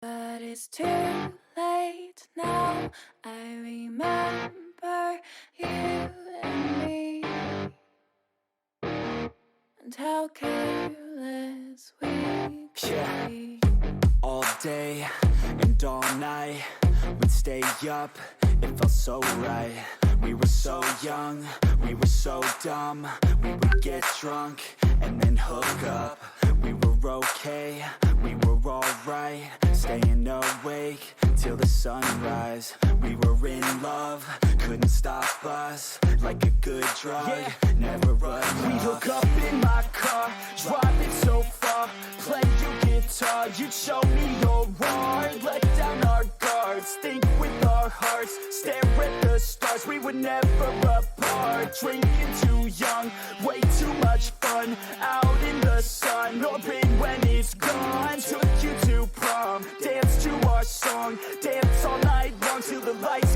But it's too late now. I remember you and me, and how careless we could be. All day and all night, we'd stay up, it felt so right. We were so young, we were so dumb. We would get drunk and then hook up. We were okay, we were alright, staying awake till the sunrise. We were in love, couldn't stop us, like a good drug, never enough. We'd hook up in my car, driving so far, play your guitar, you'd show me your art, let down our guards, think with our hearts, stare at the stars. We were never apart, drinking too young, way too much fun, out in the sun, orbit when it's gone. Took you to prom, dance to our song, dance all night long till the lights